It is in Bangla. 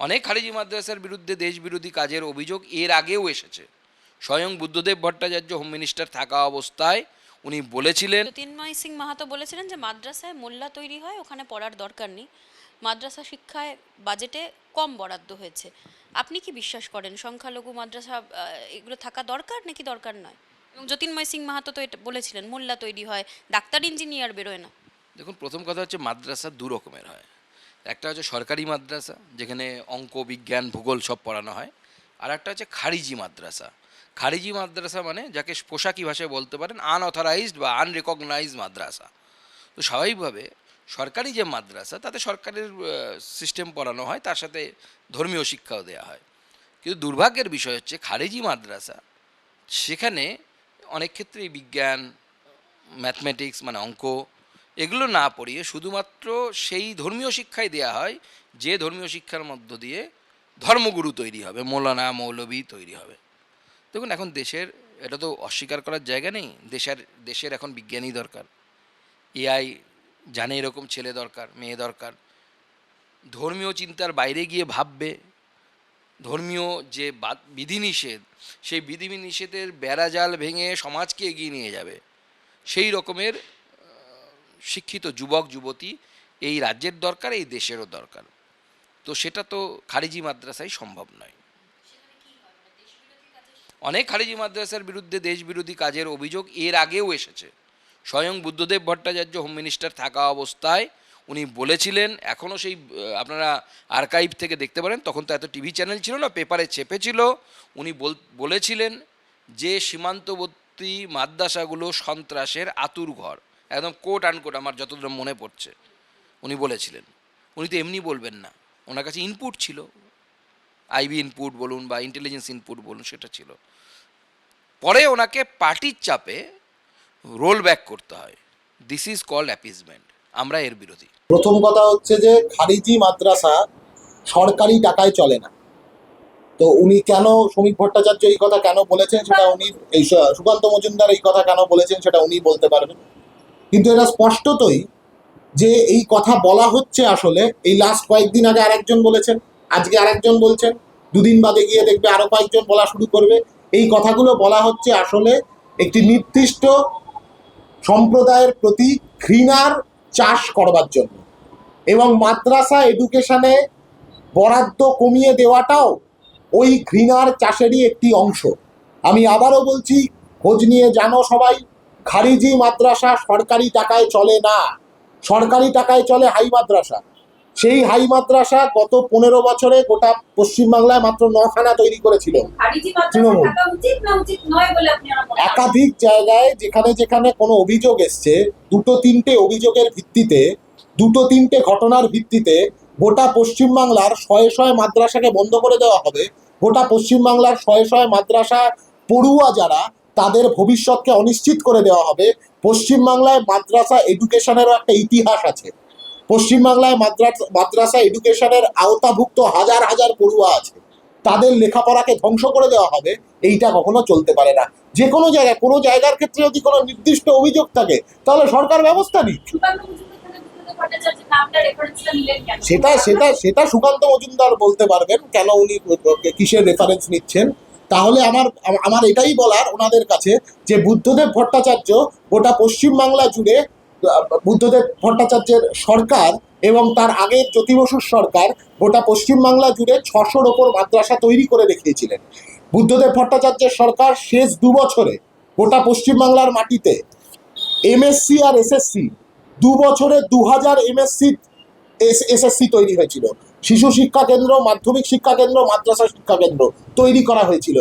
অনেক খারিজি মাদ্রাসার বিরুদ্ধে দেশবিরোধী কাজের অভিযোগ এর আগেও এসেছে। স্বয়ং বুদ্ধদেব ভট্টাচার্য হোম মিনিস্টার থাকা অবস্থায় উনি বলেছিলেন, জ্যোতির্ময় সিং মাহাতো বলেছিলেন যে মাদ্রাসায় মোল্লা তৈরি হয়, ওখানে পড়ার দরকার নেই। মাদ্রাসা শিক্ষায় বাজেটে কম বরাদ্দ হয়েছে। আপনি কি বিশ্বাস করেন সংখ্যালঘু মাদ্রাসা এগুলো থাকা দরকার নাকি দরকার নয়? এবং জ্যোতির্ময় সিং মাহাতো তো এটা বলেছিলেন মোল্লা তৈরি হয়, ডাক্তার ইঞ্জিনিয়ার বেরোয় না। দেখুন, প্রথম কথা হচ্ছে মাদ্রাসা দু রকমের হয়। একটা হচ্ছে সরকারি মাদ্রাসা, যেখানে অঙ্ক, বিজ্ঞান, ভূগোল সব পড়ানো হয়। আর একটা হচ্ছে খারিজি মাদ্রাসা। খারিজি মাদ্রাসা মানে যাকে পোশাকি ভাষায় বলতে পারেন আনঅথরাইজড বা আনরেকগনাইজড মাদ্রাসা। তো স্বাভাবিকভাবে সরকারি যে মাদ্রাসা, তাতে সরকারের সিস্টেম পড়ানো হয়, তার সাথে ধর্মীয় শিক্ষাও দেওয়া হয়। কিন্তু দুর্ভাগ্যের বিষয় হচ্ছে খারিজি মাদ্রাসা, সেখানে অনেক ক্ষেত্রেই বিজ্ঞান, ম্যাথমেটিক্স মানে অঙ্ক, এগুলো না পড়িয়ে শুধুমাত্র সেই ধর্মীয় শিক্ষাই দেওয়া হয়, যে ধর্মীয় শিক্ষার মধ্য দিয়ে ধর্মগুরু তৈরি হবে, মৌলানা মৌলবী তৈরি হবে। দেখুন, এখন দেশের, এটা তো অস্বীকার করার জায়গা নেই, দেশের এখন বিজ্ঞানী দরকার, এআই জানে এরকম ছেলে দরকার, মেয়ে দরকার, ধর্মীয় চিন্তার বাইরে গিয়ে ভাববে, ধর্মীয় যে বিধিনিষেধ, সেই বিধিনিষেধের বেড়াজাল ভেঙে সমাজকে এগিয়ে নিয়ে যাবে, সেই রকমের শিক্ষিত যুবক যুবতী এই রাজ্যের দরকার, এই দেশেরও দরকার। তো সেটা তো খারিজি মাদ্রাসায় সম্ভব নয়। অনেক খারিজি মাদ্রাসার বিরুদ্ধে দেশবিরোধী কাজের অভিযোগ এর আগেও এসেছে। স্বয়ং বুদ্ধদেব ভট্টাচার্য হোম মিনিস্টার থাকা অবস্থায় উনি বলেছিলেন, এখনও সেই আপনারা আর্কাইভ থেকে দেখতে পারেন, তখন তো এত টিভি চ্যানেল ছিল না, পেপারে চেপেছিল। উনি বলেছিলেন যে সীমান্তবর্তী মাদ্রাসাগুলো সন্ত্রাসের আতুরঘর, একদম কোট আনকোট, আমার যতদূর মনে পড়ছে উনি বলেছিলেন। উনি তো এমনি বলবেন না, ওনার কাছে ইনপুট ছিল, আইবি ইনপুট বলুন বা ইন্টেলিজেন্স ইনপুট বলুন, সেটা ছিল। পরে ওনাকে পার্টির চাপে রোল ব্যাক করতে হয়। This is called appeasement. আমরা এর বিরোধী। প্রথম কথা হচ্ছে যে খারিজি মাদ্রাসা সরকারি টাকায় চলে না। তো উনি কেন, শ্রমিক ভট্টাচার্য এই কথা কেন বলেছেন সেটা উনি, এই সুকান্ত মজুমদার এই কথা কেন বলেছেন সেটা উনি বলতে পারবেন। কিন্তু এটা স্পষ্টতই যে এই কথা বলা হচ্ছে, আসলে এই লাস্ট কয়েকদিন আগে আরেকজন বলেছেন, আজকে আরেকজন বলছেন, দুদিন বাদে গিয়ে দেখবে আরো কয়েকজন বলা শুরু করবে। এই কথাগুলো বলা হচ্ছে আসলে একটি নির্দিষ্ট সম্প্রদায়ের প্রতি ঘৃণার চাষ করবার জন্য, এবং মাদ্রাসা এডুকেশনে বরাদ্দ কমিয়ে দেওয়াটাও ওই ঘৃণার চাষেরই একটি অংশ। আমি আবারও বলছি, খোঁজ নিয়ে জানো সবাই, খারিজি মাদ্রাসা সরকারি টাকায় চলে না, সরকারি টাকায় চলে হাই মাদ্রাসা। সেই হাই মাদ্রাসা গত 15 বছরে গোটা পশ্চিমবাংলায় মাত্র 9খানা তৈরি করেছিল তৃণমূল। একাধিক জায়গায় যেখানে যেখানে কোনো অভিযোগ এসছে, দুটো তিনটে অভিযোগের ভিত্তিতে, দুটো তিনটে ঘটনার ভিত্তিতে গোটা পশ্চিমবাংলার শয়ে শয়ে মাদ্রাসাকে বন্ধ করে দেওয়া হবে। গোটা পশ্চিমবাংলার শয়ে শয়ে মাদ্রাসা পড়ুয়া যারা, তাদের ভবিষ্যৎকে অনিশ্চিত করে দেওয়া হবে। পশ্চিমবাংলায় মাদ্রাসা এডুকেশনেরও একটা ইতিহাস আছে। পশ্চিমবাংলায় মাদ্রাসা এডুকেশনের আওতাভুক্ত হাজার হাজার পড়ুয়া আছে, তাদের লেখাপড়াকে ধ্বংস করে দেওয়া হবে। এইটা কখনো চলতে পারে না। যে কোনো জায়গায়, কোনো জায়গার ক্ষেত্রে যদি কোনো নির্দিষ্ট অভিযোগ থাকে, তাহলে সরকার ব্যবস্থা নিক। সেটা সেটা সেটা সুকান্ত মজুমদার বলতে পারবেন কেন উনি কিসের রেফারেন্স নিচ্ছেন। তাহলে আমার আমার এটাই বলার ওনাদের কাছে যে বুদ্ধদেব ভট্টাচার্য গোটা পশ্চিমবাংলা জুড়ে, বুদ্ধদেব ভট্টাচার্যের সরকার এবং তার আগের জ্যোতি বসুর সরকার গোটা পশ্চিমবাংলা জুড়ে 600-র ওপর মাদ্রাসা তৈরি করে দেখিয়েছিলেন। বুদ্ধদেব ভট্টাচার্যের সরকার শেষ 2 বছরে গোটা পশ্চিমবাংলার মাটিতে এমএসসি আর এসএসসি 2 বছরে 2000 এসএসসি তৈরি হয়েছিল। শিশু শিক্ষা কেন্দ্র, মাধ্যমিক শিক্ষা কেন্দ্র, মাদ্রাসা শিক্ষা কেন্দ্র তৈরি করা হয়েছিল।